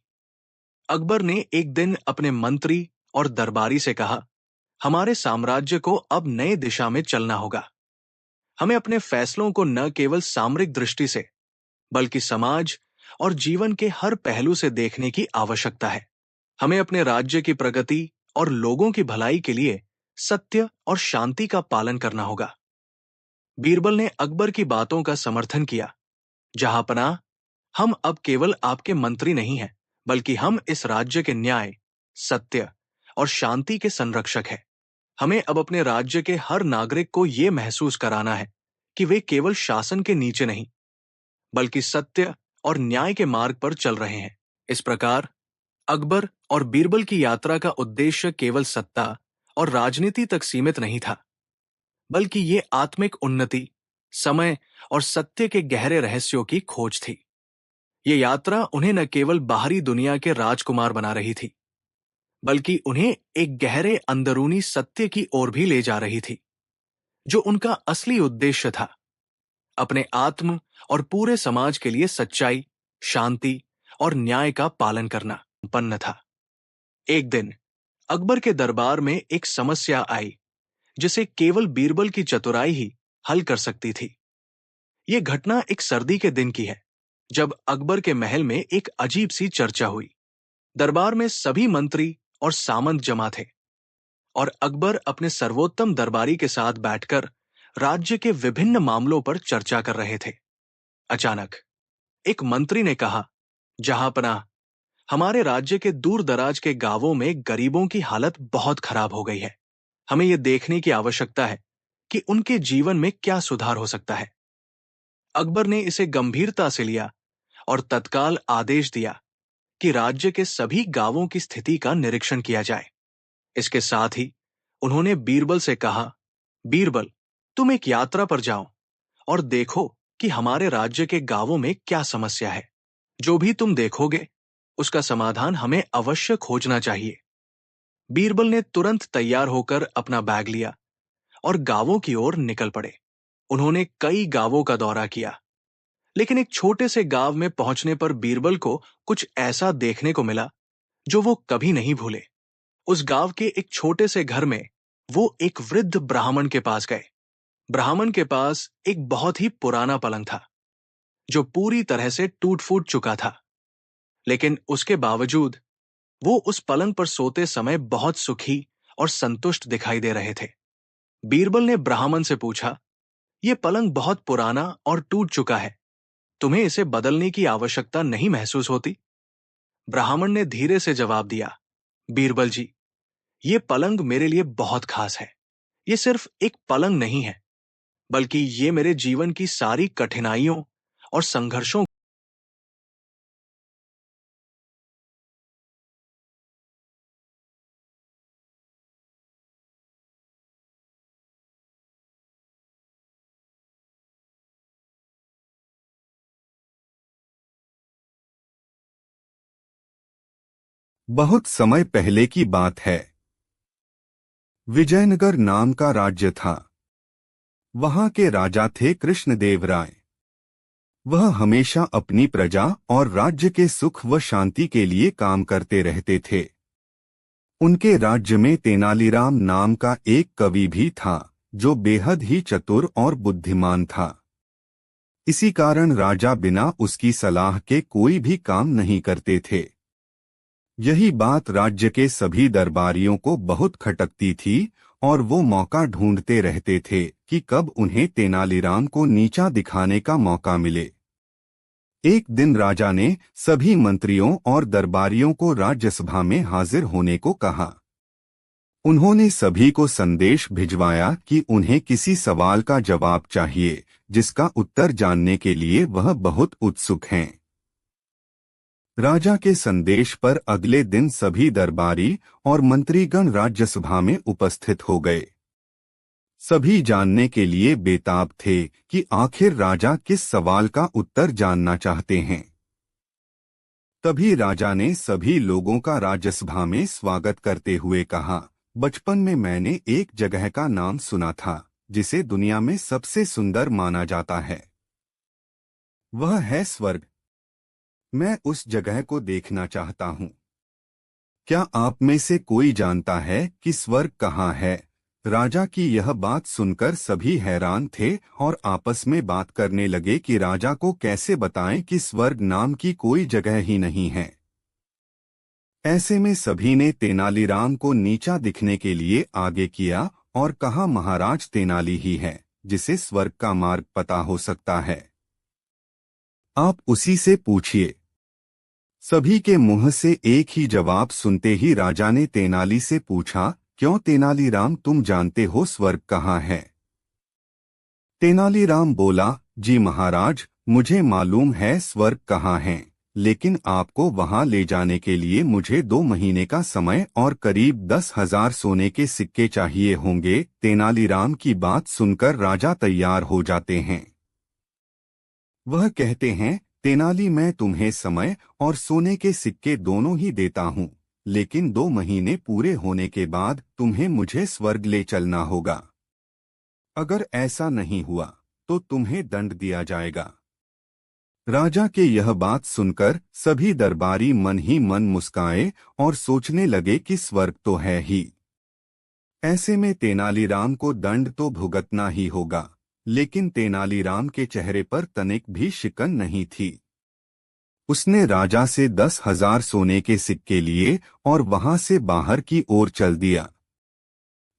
अकबर ने एक दिन अपने मंत्री और दरबारी से कहा, हमारे साम्राज्य को अब नए दिशा में चलना होगा। हमें अपने फैसलों को न केवल सामरिक दृष्टि से, बल्कि समाज और जीवन के हर पहलू से देखने की आवश्यकता है। हमें अपने राज्य की प्रगति और लोगों की भलाई के लिए सत्य और शांति का पालन करना होगा। बीरबल ने अकबर की बातों का समर्थन किया। जहांपनाह, हम अब केवल आपके मंत्री नहीं हैं, बल्कि हम इस राज्य के न्याय, सत्य और शांति के संरक्षक हैं। हमें अब अपने राज्य के हर नागरिक को यह महसूस कराना है कि वे केवल शासन के नीचे नहीं, बल्कि सत्य और न्याय के मार्ग पर चल रहे हैं। इस प्रकार अकबर और बीरबल की यात्रा का उद्देश्य केवल सत्ता और राजनीति तक सीमित नहीं था, बल्कि ये आत्मिक उन्नति, समय और सत्य के गहरे रहस्यों की खोज थी। ये यात्रा उन्हें न केवल बाहरी दुनिया के राजकुमार बना रही थी, बल्कि उन्हें एक गहरे अंदरूनी सत्य की ओर भी ले जा रही थी, जो उनका असली उद्देश्य था, अपने आत्म और पूरे समाज के लिए सच्चाई, शांति और न्याय का पालन करना संपन्न था। एक दिन अकबर के दरबार में एक समस्या आई जिसे केवल बीरबल की चतुराई ही हल कर सकती थी। यह घटना एक सर्दी के दिन की है, जब अकबर के महल में एक अजीब सी चर्चा हुई। दरबार में सभी मंत्री और सामंत जमा थे, और अकबर अपने सर्वोत्तम दरबारी के साथ बैठकर राज्य के विभिन्न मामलों पर चर्चा कर रहे थे। अचानक एक मंत्री ने कहा, जहांपनाह, हमारे राज्य के दूर दराज के गांवों में गरीबों की हालत बहुत खराब हो गई है। हमें यह देखने की आवश्यकता है कि उनके जीवन में क्या सुधार हो सकता है। अकबर ने इसे गंभीरता से लिया और तत्काल आदेश दिया कि राज्य के सभी गांवों की स्थिति का निरीक्षण किया जाए। इसके साथ ही उन्होंने बीरबल से कहा, बीरबल, तुम एक यात्रा पर जाओ और देखो कि हमारे राज्य के गांवों में क्या समस्या है। जो भी तुम देखोगे उसका समाधान हमें अवश्य खोजना चाहिए। बीरबल ने तुरंत तैयार होकर अपना बैग लिया और गांवों की ओर निकल पड़े। उन्होंने कई गांवों का दौरा किया, लेकिन एक छोटे से गांव में पहुंचने पर बीरबल को कुछ ऐसा देखने को मिला जो वो कभी नहीं भूले। उस गांव के एक छोटे से घर में वो एक वृद्ध ब्राह्मण के पास गए। ब्राह्मण के पास एक बहुत ही पुराना पलंग था, जो पूरी तरह से टूट फूट चुका था, लेकिन उसके बावजूद वो उस पलंग पर सोते समय बहुत सुखी और संतुष्ट दिखाई दे रहे थे। बीरबल ने ब्राह्मण से पूछा, यह पलंग बहुत पुराना और टूट चुका है, तुम्हें इसे बदलने की आवश्यकता नहीं महसूस होती? ब्राह्मण ने धीरे से जवाब दिया, बीरबल जी, ये पलंग मेरे लिए बहुत खास है। ये सिर्फ एक पलंग नहीं है, बल्कि ये मेरे जीवन की सारी कठिनाइयों और संघर्षों बहुत समय पहले की बात है। विजयनगर नाम का राज्य था। वहां के राजा थे कृष्णदेव राय। वह हमेशा अपनी प्रजा और राज्य के सुख व शांति के लिए काम करते रहते थे। उनके राज्य में तेनालीराम नाम का एक कवि भी था, जो बेहद ही चतुर और बुद्धिमान था। इसी कारण राजा बिना उसकी सलाह के कोई भी काम नहीं करते थे। यही बात राज्य के सभी दरबारियों को बहुत खटकती थी और वो मौका ढूंढते रहते थे कि कब उन्हें तेनालीराम को नीचा दिखाने का मौका मिले। एक दिन राजा ने सभी मंत्रियों और दरबारियों को राज्यसभा में हाजिर होने को कहा। उन्होंने सभी को संदेश भिजवाया कि उन्हें किसी सवाल का जवाब चाहिए, जिसका उत्तर जानने के लिए वह बहुत उत्सुक हैं। राजा के संदेश पर अगले दिन सभी दरबारी और मंत्रीगण राज्यसभा में उपस्थित हो गए। सभी जानने के लिए बेताब थे कि आखिर राजा किस सवाल का उत्तर जानना चाहते हैं। तभी राजा ने सभी लोगों का राज्यसभा में स्वागत करते हुए कहा, बचपन में मैंने एक जगह का नाम सुना था जिसे दुनिया में सबसे सुंदर माना जाता है। वह है स्वर्ग। मैं उस जगह को देखना चाहता हूँ। क्या आप में से कोई जानता है कि स्वर्ग कहाँ है? राजा की यह बात सुनकर सभी हैरान थे और आपस में बात करने लगे कि राजा को कैसे बताएं कि स्वर्ग नाम की कोई जगह ही नहीं है। ऐसे में सभी ने तेनालीराम को नीचा दिखने के लिए आगे किया और कहा, महाराज तेनाली ही है जिसे स्वर्ग का मार्ग पता हो सकता है। आप उसी से पूछिए। सभी के मुंह से एक ही जवाब सुनते ही राजा ने तेनाली से पूछा, क्यों तेनालीराम, तुम जानते हो स्वर्ग कहाँ है? तेनालीराम बोला, जी महाराज, मुझे मालूम है स्वर्ग कहाँ है, लेकिन आपको वहां ले जाने के लिए मुझे 2 महीने का समय और करीब 10,000 सोने के सिक्के चाहिए होंगे। तेनालीराम की बात सुनकर राजा तैयार हो जाते हैं। वह कहते हैं, तेनाली, मैं तुम्हें समय और सोने के सिक्के दोनों ही देता हूँ, लेकिन 2 महीने पूरे होने के बाद तुम्हें मुझे स्वर्ग ले चलना होगा। अगर ऐसा नहीं हुआ तो तुम्हें दंड दिया जाएगा। राजा के यह बात सुनकर सभी दरबारी मन ही मन मुस्काए और सोचने लगे कि स्वर्ग तो है ही। ऐसे में तेनालीराम को दंड तो भुगतना ही होगा, लेकिन तेनालीराम के चेहरे पर तनिक भी शिकन नहीं थी। उसने राजा से 10,000 सोने के सिक्के लिए और वहां से बाहर की ओर चल दिया।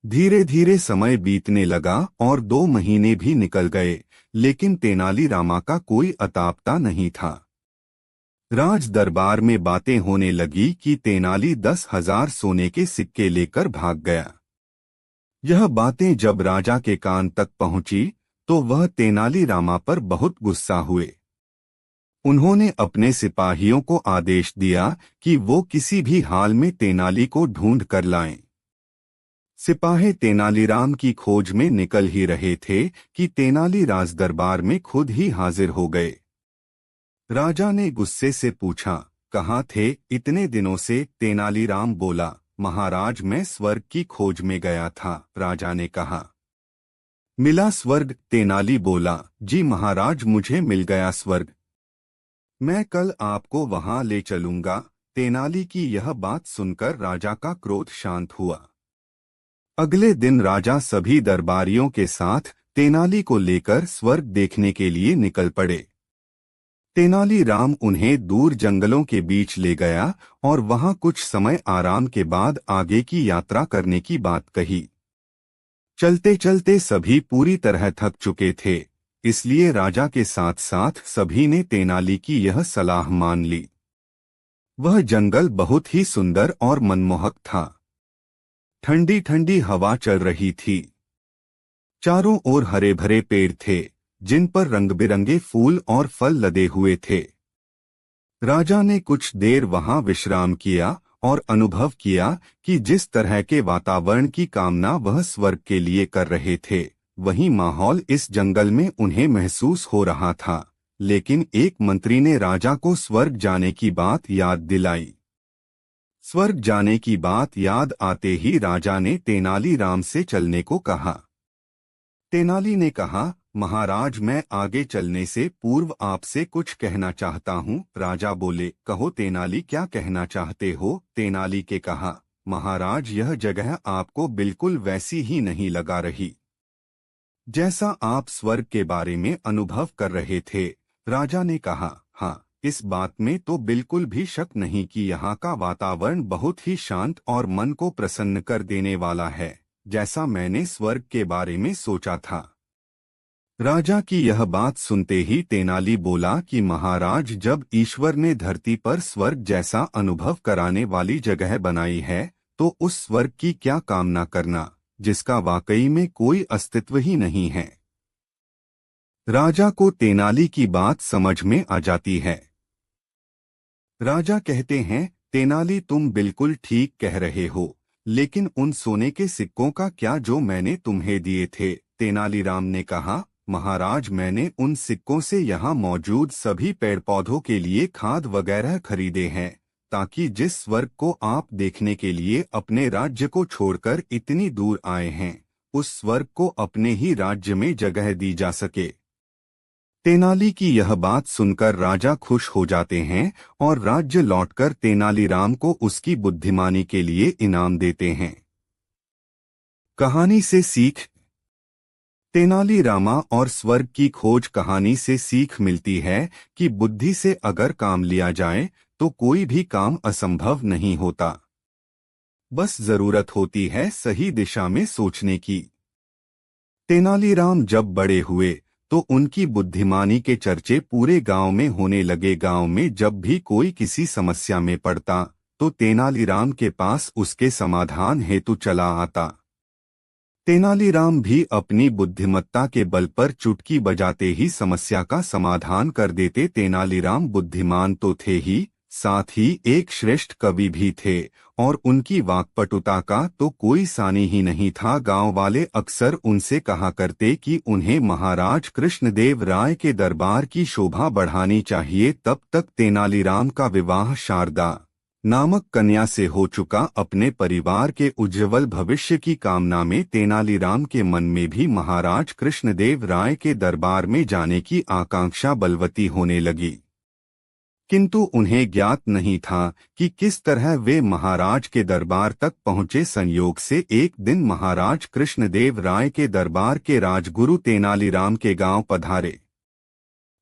धीरे धीरे समय बीतने लगा और 2 महीने भी निकल गए, लेकिन तेनालीरामा का कोई अता पता नहीं था। राज दरबार में बातें होने लगी कि तेनाली 10,000 सोने के सिक्के लेकर भाग गया। यह बातें जब राजा के कान तक पहुंची तो वह तेनालीरामा पर बहुत गुस्सा हुए। उन्होंने अपने सिपाहियों को आदेश दिया कि वो किसी भी हाल में तेनाली को ढूंढ कर लाएं। सिपाही तेनालीराम की खोज में निकल ही रहे थे कि तेनाली राज दरबार में खुद ही हाजिर हो गए। राजा ने गुस्से से पूछा, कहाँ थे इतने दिनों से? तेनालीराम बोला, महाराज, मैं स्वर्ग की खोज में गया था। राजा ने कहा, मिला स्वर्ग? तेनाली बोला, जी महाराज, मुझे मिल गया स्वर्ग। मैं कल आपको वहां ले चलूंगा। तेनाली की यह बात सुनकर राजा का क्रोध शांत हुआ। अगले दिन राजा सभी दरबारियों के साथ तेनाली को लेकर स्वर्ग देखने के लिए निकल पड़े। तेनालीराम उन्हें दूर जंगलों के बीच ले गया और वहां कुछ समय आराम के बाद आगे की यात्रा करने की बात कही। चलते चलते सभी पूरी तरह थक चुके थे, इसलिए राजा के साथ साथ सभी ने तेनाली की यह सलाह मान ली। वह जंगल बहुत ही सुंदर और मनमोहक था। ठंडी ठंडी हवा चल रही थी। चारों ओर हरे भरे पेड़ थे जिन पर रंग बिरंगे फूल और फल लदे हुए थे। राजा ने कुछ देर वहां विश्राम किया और अनुभव किया कि जिस तरह के वातावरण की कामना वह स्वर्ग के लिए कर रहे थे, वही माहौल इस जंगल में उन्हें महसूस हो रहा था। लेकिन एक मंत्री ने राजा को स्वर्ग जाने की बात याद दिलाई। स्वर्ग जाने की बात याद आते ही राजा ने तेनालीराम से चलने को कहा। तेनाली ने कहा, महाराज, मैं आगे चलने से पूर्व आपसे कुछ कहना चाहता हूँ। राजा बोले, कहो तेनाली, क्या कहना चाहते हो? तेनाली के कहा, महाराज, यह जगह आपको बिल्कुल वैसी ही नहीं लगा रही जैसा आप स्वर्ग के बारे में अनुभव कर रहे थे। राजा ने कहा, हाँ, इस बात में तो बिल्कुल भी शक नहीं कि यहाँ का वातावरण बहुत ही शांत और मन को प्रसन्न कर देने वाला है, जैसा मैंने स्वर्ग के बारे में सोचा था। राजा की यह बात सुनते ही तेनाली बोला कि महाराज, जब ईश्वर ने धरती पर स्वर्ग जैसा अनुभव कराने वाली जगह बनाई है, तो उस स्वर्ग की क्या कामना करना जिसका वाकई में कोई अस्तित्व ही नहीं है। राजा को तेनाली की बात समझ में आ जाती है। राजा कहते हैं, तेनाली तुम बिल्कुल ठीक कह रहे हो, लेकिन उन सोने के सिक्कों का क्या जो मैंने तुम्हें दिए थे? तेनालीराम ने कहा, महाराज मैंने उन सिक्कों से यहाँ मौजूद सभी पेड़ पौधों के लिए खाद वगैरह खरीदे हैं, ताकि जिस स्वर्ग को आप देखने के लिए अपने राज्य को छोड़कर इतनी दूर आए हैं, उस स्वर्ग को अपने ही राज्य में जगह दी जा सके। तेनाली की यह बात सुनकर राजा खुश हो जाते हैं और राज्य लौटकर तेनालीराम को उसकी बुद्धिमानी के लिए इनाम देते हैं। कहानी से सीख। तेनालीरामा और स्वर्ग की खोज कहानी से सीख मिलती है कि बुद्धि से अगर काम लिया जाए तो कोई भी काम असंभव नहीं होता। बस जरूरत होती है सही दिशा में सोचने की। तेनालीराम जब बड़े हुए तो उनकी बुद्धिमानी के चर्चे पूरे गांव में होने लगे। गांव में जब भी कोई किसी समस्या में पड़ता तो तेनालीराम के पास उसके समाधान हेतु चला आता। तेनालीराम भी अपनी बुद्धिमत्ता के बल पर चुटकी बजाते ही समस्या का समाधान कर देते। तेनालीराम बुद्धिमान तो थे ही, साथ ही एक श्रेष्ठ कवि भी थे और उनकी वाक्पटुता का तो कोई सानी ही नहीं था। गांव वाले अक्सर उनसे कहा करते कि उन्हें महाराज कृष्णदेव राय के दरबार की शोभा बढ़ानी चाहिए। तब तक तेनालीराम का विवाह शारदा नामक कन्या से हो चुका। अपने परिवार के उज्ज्वल भविष्य की कामना में तेनालीराम के मन में भी महाराज कृष्णदेव राय के दरबार में जाने की आकांक्षा बलवती होने लगी, किंतु उन्हें ज्ञात नहीं था कि किस तरह वे महाराज के दरबार तक पहुंचे। संयोग से एक दिन महाराज कृष्णदेव राय के दरबार के राजगुरु तेनालीराम के गांव पधारे।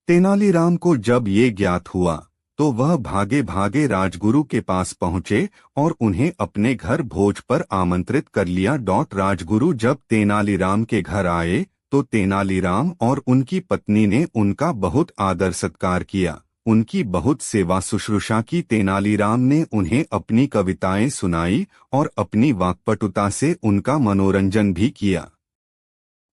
तेनालीराम को जब ये ज्ञात हुआ तो वह भागे भागे राजगुरु के पास पहुंचे और उन्हें अपने घर भोज पर आमंत्रित कर लिया। राजगुरु जब तेनालीराम के घर आए तो तेनालीराम और उनकी पत्नी ने उनका बहुत आदर सत्कार किया, उनकी बहुत सेवा शुश्रूषा की। तेनालीराम ने उन्हें अपनी कविताएं सुनाई और अपनी वाक्पटुता से उनका मनोरंजन भी किया।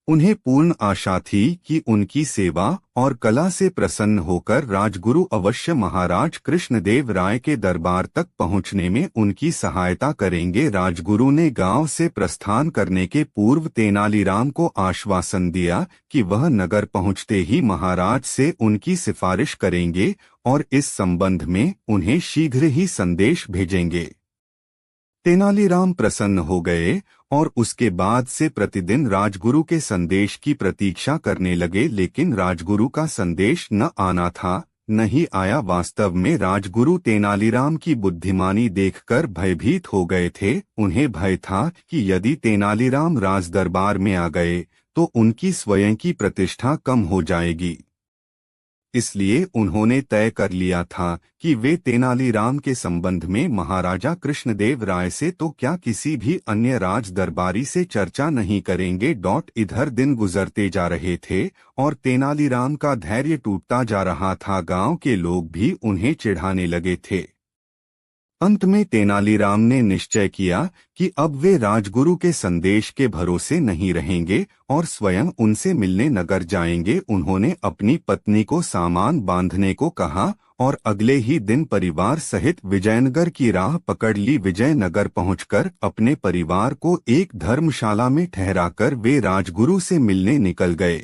उन्हें पूर्ण आशा थी कि उनकी सेवा और कला से प्रसन्न होकर राजगुरु अवश्य महाराज कृष्णदेव राय के दरबार तक पहुंचने में उनकी सहायता करेंगे। राजगुरु ने गांव से प्रस्थान करने के पूर्व तेनालीराम को आश्वासन दिया कि वह नगर पहुंचते ही महाराज से उनकी सिफारिश करेंगे और इस संबंध में उन्हें शीघ्र ही संदेश भेजेंगे। तेनालीराम प्रसन्न हो गए और उसके बाद से प्रतिदिन राजगुरु के संदेश की प्रतीक्षा करने लगे, लेकिन राजगुरु का संदेश न आना था, न ही आया। वास्तव में राजगुरु तेनालीराम की बुद्धिमानी देखकर भयभीत हो गए थे। उन्हें भय था कि यदि तेनालीराम राजदरबार में आ गए तो उनकी स्वयं की प्रतिष्ठा कम हो जाएगी। इसलिए उन्होंने तय कर लिया था कि वे तेनालीराम के संबंध में महाराजा कृष्णदेव राय से तो क्या किसी भी अन्य राज दरबारी से चर्चा नहीं करेंगे। इधर दिन गुजरते जा रहे थे और तेनालीराम का धैर्य टूटता जा रहा था। गांव के लोग भी उन्हें चिढ़ाने लगे थे। अंत में तेनालीराम ने निश्चय किया कि अब वे राजगुरु के संदेश के भरोसे नहीं रहेंगे और स्वयं उनसे मिलने नगर जाएंगे। उन्होंने अपनी पत्नी को सामान बांधने को कहा और अगले ही दिन परिवार सहित विजयनगर की राह पकड़ ली। विजयनगर पहुंचकर अपने परिवार को एक धर्मशाला में ठहराकर वे राजगुरु से मिलने निकल गए।